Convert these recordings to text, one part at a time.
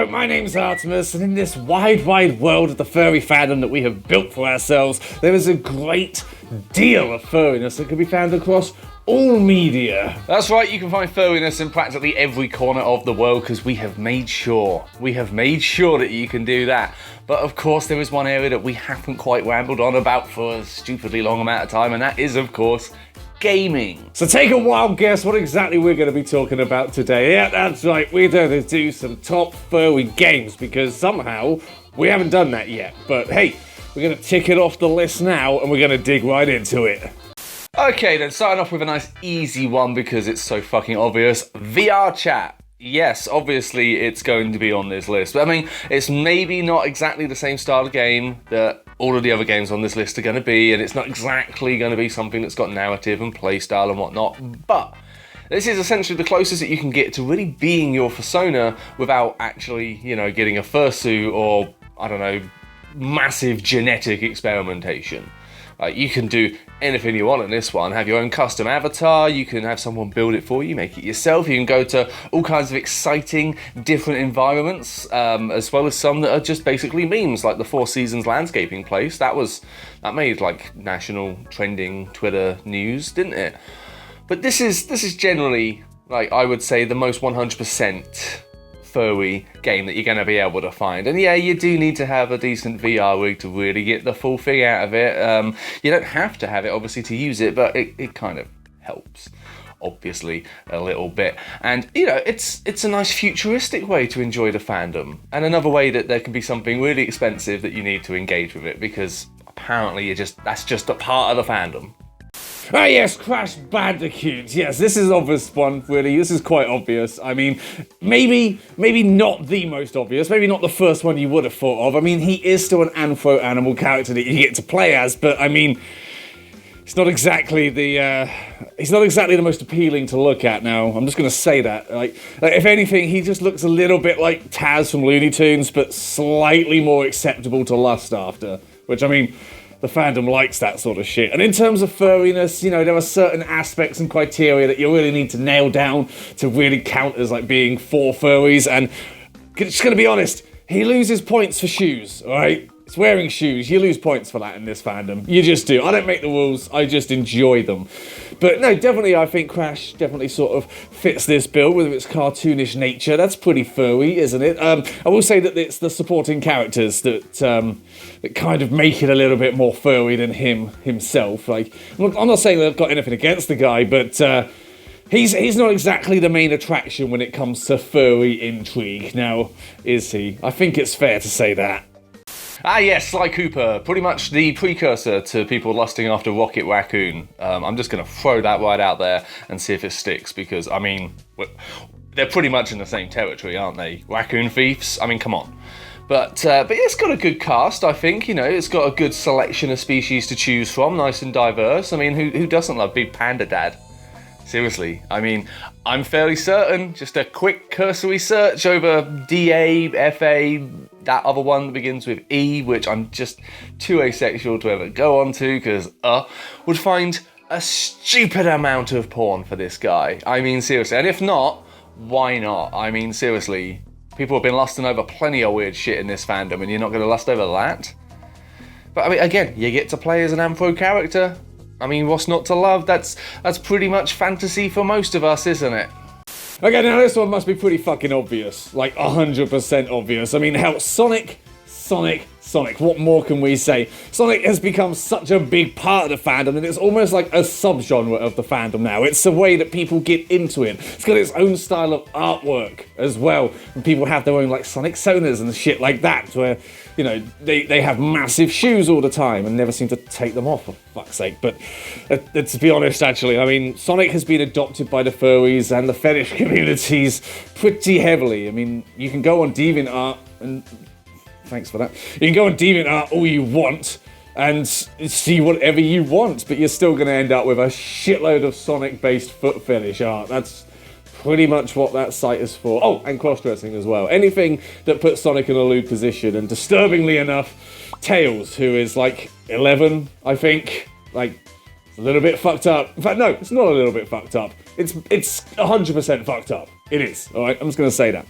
Hello, my name's Artemis, and in this wide, wide world of the furry fandom that we have built for ourselves, there is a great deal of furriness that can be found across all media. That's right, you can find furriness in practically every corner of the world because we have made sure that you can do that. But of course there is one area that we haven't quite rambled on about for a stupidly long amount of time, and that is of course gaming. So take a wild guess what exactly we're going to be talking about today. Yeah, that's right, we're going to do some top furry games because somehow we haven't done that yet. But hey, we're going to tick it off the list now and we're going to dig right into it. Okay then, starting off with a nice easy one because it's so fucking obvious. VR chat. Yes, obviously it's going to be on this list. But I mean, it's maybe not exactly the same style of game that all of the other games on this list are going to be, and it's not exactly going to be something that's got narrative and playstyle and whatnot, but this is essentially the closest that you can get to really being your persona without actually, you know, getting a fursuit or, I don't know, massive genetic experimentation. You can do anything you want in this one. Have your own custom avatar, you can have someone build it for you, make it yourself, you can go to all kinds of exciting different environments, as well as some that are just basically memes, like the Four Seasons landscaping place. That made like national trending Twitter news, didn't it? But this is generally, like, I would say the most 100% furry game that you're going to be able to find. And yeah, you do need to have a decent VR rig to really get the full thing out of it. You don't have to have it, obviously, to use it, but it kind of helps, obviously, a little bit. And, you know, it's a nice futuristic way to enjoy the fandom. And another way that there can be something really expensive that you need to engage with it, because apparently that's just a part of the fandom. Ah yes, Crash Bandicoot. Yes, this is an obvious one, really. This is quite obvious. I mean, maybe not the most obvious, maybe not the first one you would have thought of. I mean, he is still an anthro animal character that you get to play as, but I mean, he's not exactly the most appealing to look at now. I'm just going to say that. Like, if anything, he just looks a little bit like Taz from Looney Tunes, but slightly more acceptable to lust after, which, I mean, the fandom likes that sort of shit. And in terms of furriness, you know, there are certain aspects and criteria that you really need to nail down to really count as like being for furries. And just gonna be honest, he loses points for shoes, alright? It's wearing shoes, you lose points for that in this fandom. You just do. I don't make the rules, I just enjoy them. But no, definitely I think Crash definitely sort of fits this bill with its cartoonish nature. That's pretty furry, isn't it? I will say that it's the supporting characters that kind of make it a little bit more furry than himself. Like, I'm not saying that I've got anything against the guy, but he's not exactly the main attraction when it comes to furry intrigue. Now, is he? I think it's fair to say that. Ah yes, Sly Cooper, pretty much the precursor to people lusting after Rocket Raccoon. I'm just going to throw that right out there and see if it sticks, because, I mean, they're pretty much in the same territory, aren't they? Raccoon thieves? I mean, come on. But it's got a good cast, I think, you know, it's got a good selection of species to choose from, nice and diverse. I mean, who doesn't love Big Panda Dad? Seriously, I mean, I'm fairly certain, just a quick cursory search over DA, FA, that other one that begins with E, which I'm just too asexual to ever go on to, because, would find a stupid amount of porn for this guy. I mean, seriously, and if not, why not? I mean, seriously, people have been lusting over plenty of weird shit in this fandom, and you're not going to lust over that? But, I mean, again, you get to play as an anthro character. I mean, what's not to love? That's pretty much fantasy for most of us, isn't it? Okay, now this one must be pretty fucking obvious. Like, 100% obvious. I mean, hell, Sonic. What more can we say? Sonic has become such a big part of the fandom that it's almost like a subgenre of the fandom now. It's the way that people get into it. It's got its own style of artwork as well. And people have their own, like, Sonic Sonas and shit like that, where, you know, they have massive shoes all the time and never seem to take them off, for fuck's sake. But to be honest, actually, I mean, Sonic has been adopted by the furries and the fetish communities pretty heavily. I mean, you can go on DeviantArt and... Thanks for that. You can go on DeviantArt all you want and see whatever you want, but you're still going to end up with a shitload of Sonic-based foot fetish art. That's pretty much what that site is for. Oh, and cross-dressing as well. Anything that puts Sonic in a lewd position, and disturbingly enough, Tails, who is like 11, I think, like, it's a little bit fucked up. In fact, no, it's not a little bit fucked up. It's 100% fucked up. It is, alright? I'm just going to say that.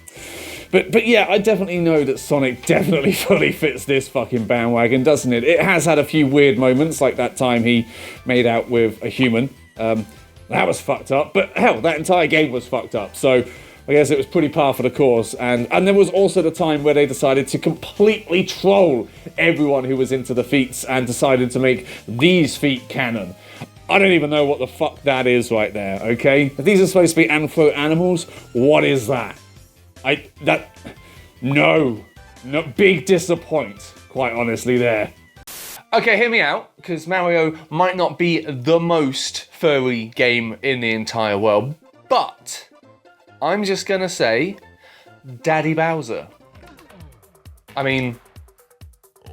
But yeah, I definitely know that Sonic definitely fully fits this fucking bandwagon, doesn't it? It has had a few weird moments, like that time he made out with a human. That was fucked up, but hell, that entire game was fucked up, so I guess it was pretty par for the course. And there was also the time where they decided to completely troll everyone who was into the feats and decided to make these feet canon. I don't even know what the fuck that is right there, okay? If these are supposed to be Anthro animals, what is that? No, big disappoint, quite honestly there. Okay, hear me out, because Mario might not be the most furry game in the entire world, but I'm just gonna say Daddy Bowser. I mean,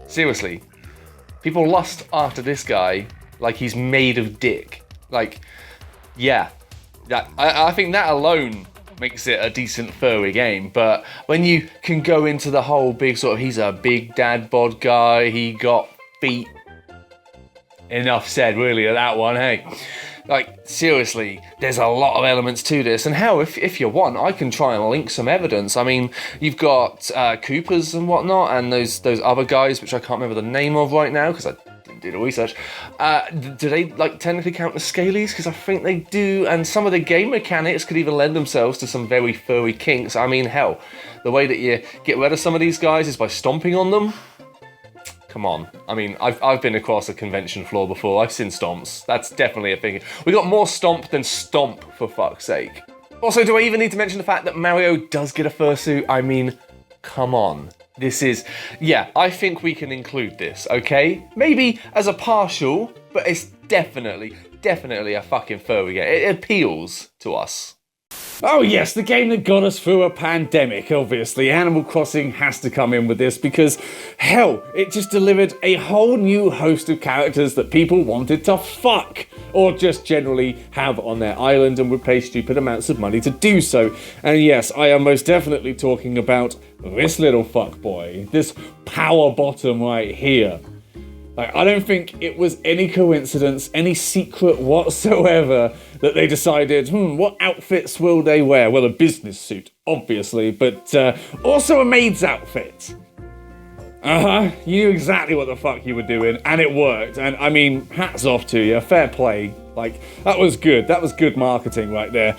seriously, people lust after this guy like he's made of dick. Like, yeah, I think that alone makes it a decent furry game, but when you can go into the whole big sort of, he's a big dad bod guy, he got feet. Enough said, really, of that one, hey. Like, seriously, there's a lot of elements to this, and hell, if you want, I can try and link some evidence. I mean, you've got Coopers and whatnot, and those other guys, which I can't remember the name of right now, because I didn't do the research. Do they, like, technically count as scalies? Because I think they do, and some of the game mechanics could even lend themselves to some very furry kinks. I mean, hell, the way that you get rid of some of these guys is by stomping on them. Come on. I mean, I've been across a convention floor before. I've seen stomps. That's definitely a thing. We got more stomp than stomp, for fuck's sake. Also, do I even need to mention the fact that Mario does get a fursuit? I mean, come on. This is... Yeah, I think we can include this, okay? Maybe as a partial, but it's definitely a fucking furry game. It appeals to us. Oh yes, the game that got us through a pandemic, obviously. Animal Crossing has to come in with this because, hell, it just delivered a whole new host of characters that people wanted to fuck, or just generally have on their island and would pay stupid amounts of money to do so. And yes, I am most definitely talking about this little fuckboy, this power bottom right here. Like, I don't think it was any coincidence, any secret whatsoever that they decided, what outfits will they wear? Well, a business suit, obviously, but also a maid's outfit. You knew exactly what the fuck you were doing, and it worked. And I mean, hats off to you, fair play. Like, that was good. That was good marketing right there.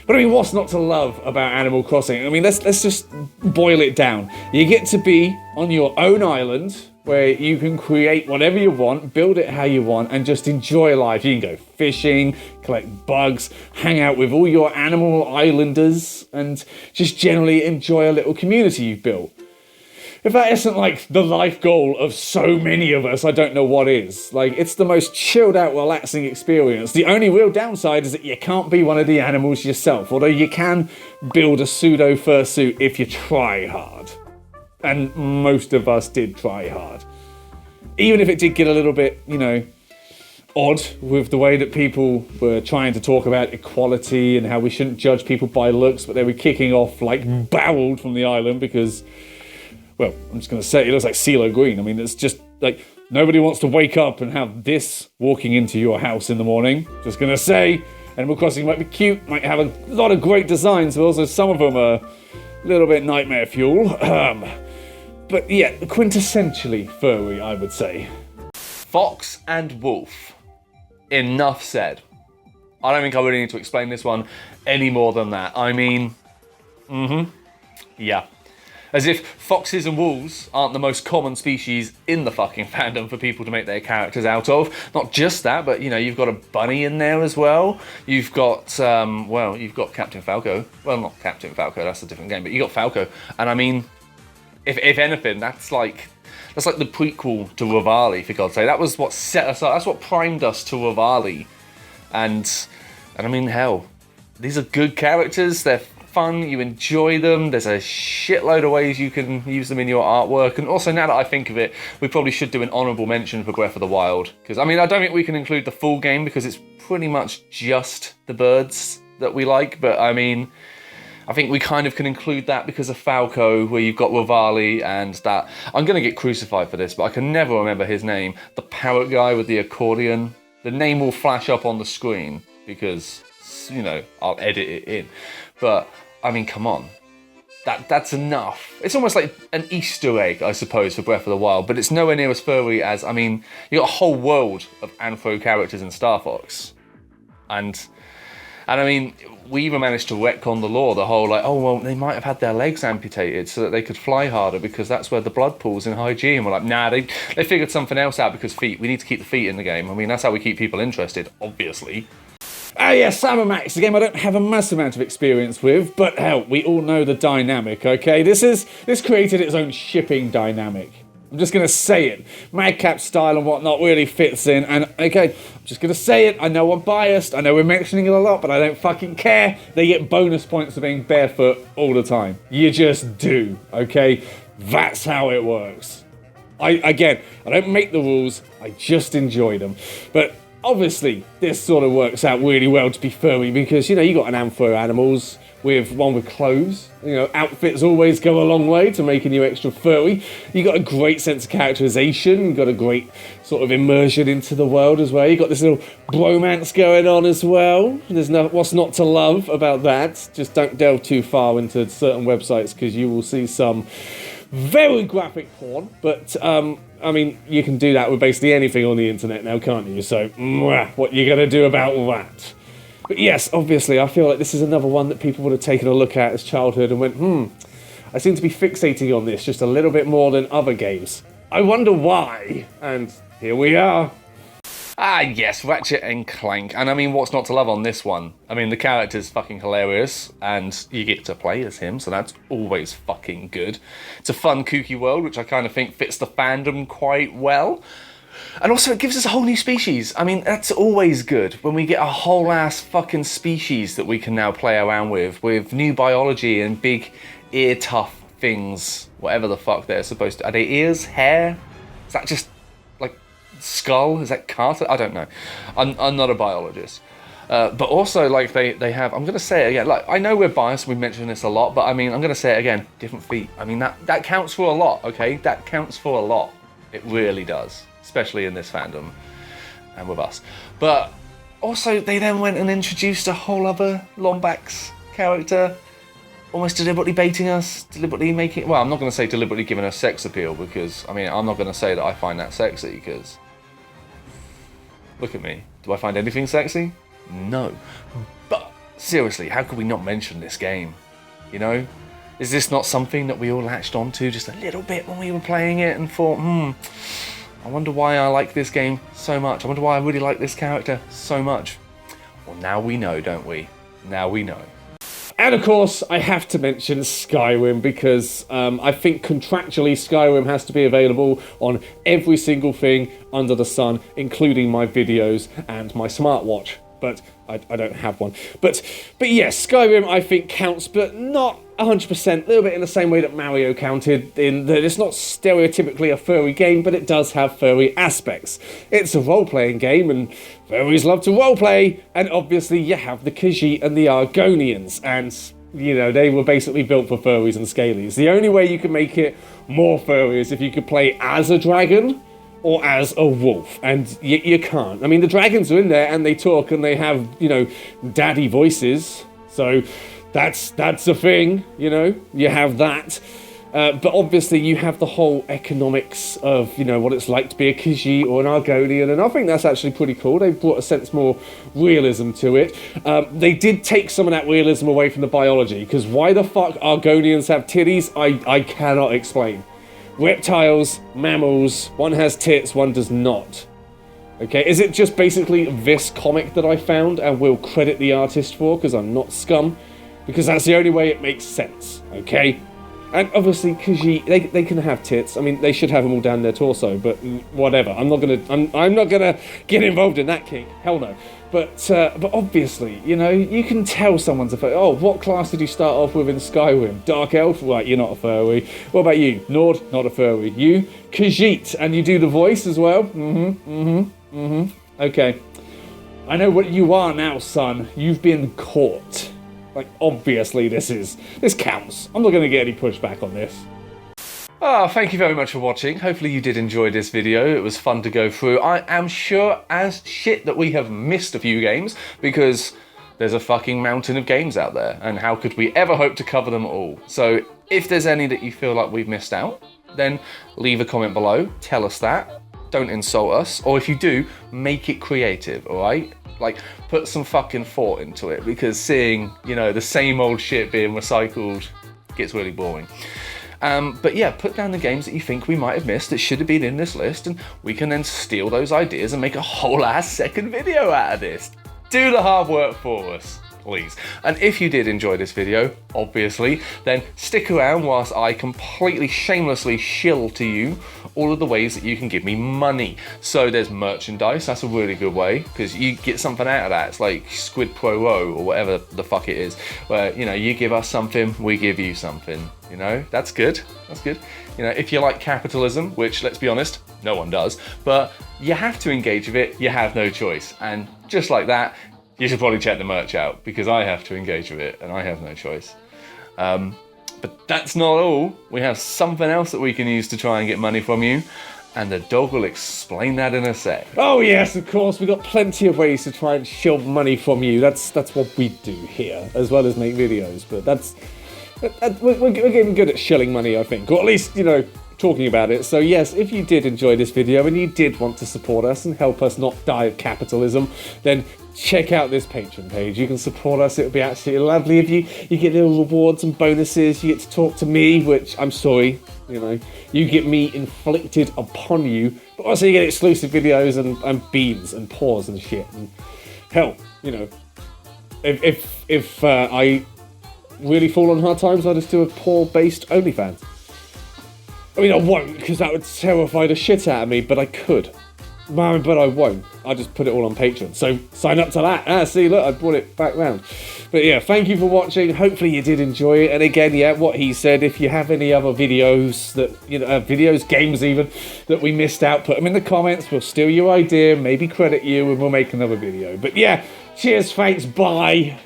But I mean, what's not to love about Animal Crossing? I mean, let's just boil it down. You get to be on your own island, where you can create whatever you want, build it how you want, and just enjoy life. You can go fishing, collect bugs, hang out with all your animal islanders, and just generally enjoy a little community you've built. If that isn't like the life goal of so many of us, I don't know what is. Like, it's the most chilled out, relaxing experience. The only real downside is that you can't be one of the animals yourself, although you can build a pseudo fursuit if you try hard. And most of us did try hard. Even if it did get a little bit, odd with the way that people were trying to talk about equality and how we shouldn't judge people by looks, but they were kicking off like barreled from the island because, well, I'm just going to say it looks like CeeLo Green. I mean, it's just like nobody wants to wake up and have this walking into your house in the morning. Just going to say, Animal Crossing might be cute, might have a lot of great designs, but also some of them are a little bit nightmare fuel. But yeah, quintessentially furry, I would say. Fox and Wolf. Enough said. I don't think I really need to explain this one any more than that. I mean, yeah. As if foxes and wolves aren't the most common species in the fucking fandom for people to make their characters out of. Not just that, but you've got a bunny in there as well. You've got, you've got Captain Falco. Well, not Captain Falco, that's a different game, but you got Falco. And I mean, if anything, that's like the prequel to Rivali, for God's sake. That was what set us up. That's what primed us to Rivali. And I mean, hell, these are good characters. They're fun. You enjoy them. There's a shitload of ways you can use them in your artwork. And also, now that I think of it, we probably should do an honourable mention for Breath of the Wild. Because, I mean, I don't think we can include the full game because it's pretty much just the birds that we like. But, I mean, I think we kind of can include that because of Falco, where you've got Rivali and that... I'm going to get crucified for this, but I can never remember his name. The parrot guy with the accordion. The name will flash up on the screen because, I'll edit it in. But, I mean, come on. that's enough. It's almost like an Easter egg, I suppose, for Breath of the Wild, but it's nowhere near as furry as, I mean, you got a whole world of Anthro characters in StarFox. And I mean, we even managed to retcon the lore, the whole like, oh, well, they might have had their legs amputated so that they could fly harder because that's where the blood pools in high G. And we're like, nah, they figured something else out because feet. We need to keep the feet in the game. I mean, that's how we keep people interested, obviously. Oh yeah, Max, a game I don't have a massive amount of experience with, but hell, we all know the dynamic, okay? This created its own shipping dynamic. I'm just going to say it. Madcap style and whatnot really fits in. And, okay, I'm just going to say it. I know I'm biased. I know we're mentioning it a lot, but I don't fucking care. They get bonus points for being barefoot all the time. You just do, okay? That's how it works. I don't make the rules. I just enjoy them. But obviously, this sort of works out really well to be furry because, you know, you got an Anthro animals with one with clothes. You know, outfits always go a long way to making you extra furry. You got a great sense of characterization. You got a great sort of immersion into the world as well. You got this little bromance going on as well. There's what's not to love about that. Just don't delve too far into certain websites because you will see some very graphic porn. But I mean, you can do that with basically anything on the internet now, can't you? So, what you gonna do about that? But yes, obviously, I feel like this is another one that people would have taken a look at as childhood and went, I seem to be fixating on this just a little bit more than other games. I wonder why. And here we are. Ah, yes, Ratchet and Clank. And I mean, what's not to love on this one? I mean, the character's fucking hilarious, and you get to play as him, so that's always fucking good. It's a fun, kooky world, which I kind of think fits the fandom quite well. And also, it gives us a whole new species. I mean, that's always good, when we get a whole ass fucking species that we can now play around with new biology and big ear tough things, whatever the fuck they're supposed to. Are they ears? Hair? Is that just skull? Is that Carter? I don't know. I'm not a biologist. But also, like, they have, I'm going to say it again, like, I know we're biased, we mentioned this a lot, but I mean, I'm going to say it again, different feet. I mean, that counts for a lot, okay? That counts for a lot. It really does, especially in this fandom and with us. But also, they then went and introduced a whole other Lombax character, almost deliberately baiting us, deliberately making, well, I'm not going to say deliberately giving us sex appeal, because, I mean, I'm not going to say that I find that sexy, because look at me. Do I find anything sexy? No. But seriously, how could we not mention this game? You know? Is this not something that we all latched onto just a little bit when we were playing it and thought, I wonder why I like this game so much. I wonder why I really like this character so much. Well, now we know, don't we? Now we know. And of course, I have to mention Skyrim because I think contractually Skyrim has to be available on every single thing under the sun, including my videos and my smartwatch. But I don't have one. But yes, Skyrim I think counts, but not 100%. A little bit in the same way that Mario counted, in that it's not stereotypically a furry game, but it does have furry aspects. It's a role-playing game, and furries love to roleplay, and obviously you have the Khajiit and the Argonians, and, you know, they were basically built for furries and scalies. The only way you can make it more furry is if you could play as a dragon, or as a wolf, and you can't. I mean, the dragons are in there, and they talk, and they have, you know, daddy voices, so that's a thing, you know, you have that. But obviously you have the whole economics of, you know, what it's like to be a Khajiit or an Argonian, and I think that's actually pretty cool. They've brought a sense more realism to it. They did take some of that realism away from the biology, because why the fuck Argonians have titties, I cannot explain. Reptiles, mammals, one has tits, one does not. Okay, is it just basically this comic that I found and will credit the artist for, because I'm not scum? Because that's the only way it makes sense, okay? And obviously, Khajiit, they can have tits. I mean, they should have them all down their torso, but whatever. I'm not gonna get involved in that kink. Hell no. But obviously, you know, you can tell someone's a furry. Oh, what class did you start off with in Skyrim? Dark Elf? Right, you're not a furry. What about you? Nord? Not a furry. You? Khajiit. And you do the voice as well? Okay. I know what you are now, son. You've been caught. Like, obviously this counts. I'm not going to get any pushback on this. Oh, thank you very much for watching. Hopefully you did enjoy this video. It was fun to go through. I am sure as shit that we have missed a few games, because there's a fucking mountain of games out there, and how could we ever hope to cover them all? So if there's any that you feel like we've missed out, then leave a comment below, tell us that. Don't insult us, or if you do, make it creative, all right? Like, put some fucking thought into it, because seeing, you know, the same old shit being recycled gets really boring. But yeah, put down the games that you think we might have missed that should have been in this list, and we can then steal those ideas and make a whole ass second video out of this. Do the hard work for us, please. And if you did enjoy this video, obviously, then stick around whilst I completely shamelessly shill to you all of the ways that you can give me money. So there's merchandise, that's a really good way, because you get something out of that. It's like Squid Pro Row, or whatever the fuck it is, where, you know, you give us something, we give you something, you know? That's good, that's good. You know, if you like capitalism, which, let's be honest, no one does, but you have to engage with it, you have no choice. And just like that, you should probably check the merch out, because I have to engage with it and I have no choice. But that's not all. We have something else that we can use to try and get money from you, and the dog will explain that in a sec. Oh yes, of course, we've got plenty of ways to try and shill money from you. That's what we do here, as well as make videos. But we're getting good at shilling money, I think, or at least, you know, talking about it. So yes, if you did enjoy this video and you did want to support us and help us not die of capitalism, then check out this Patreon page. You can support us. It would be absolutely lovely if you get little rewards and bonuses. You get to talk to me, which I'm sorry, you know, you get me inflicted upon you, but also you get exclusive videos and beans and paws and shit. And hell, you know, if I really fall on hard times, I'll just do a paw-based OnlyFans. I mean, I won't, because that would terrify the shit out of me, but I could. But I won't. I'll just put it all on Patreon. So sign up to that. See, look, I brought it back round. But yeah, thank you for watching. Hopefully you did enjoy it. And again, yeah, what he said, if you have any other videos that, you know, videos, games even, that we missed out, put them in the comments. We'll steal your idea, maybe credit you, and we'll make another video. But yeah, cheers, thanks, bye.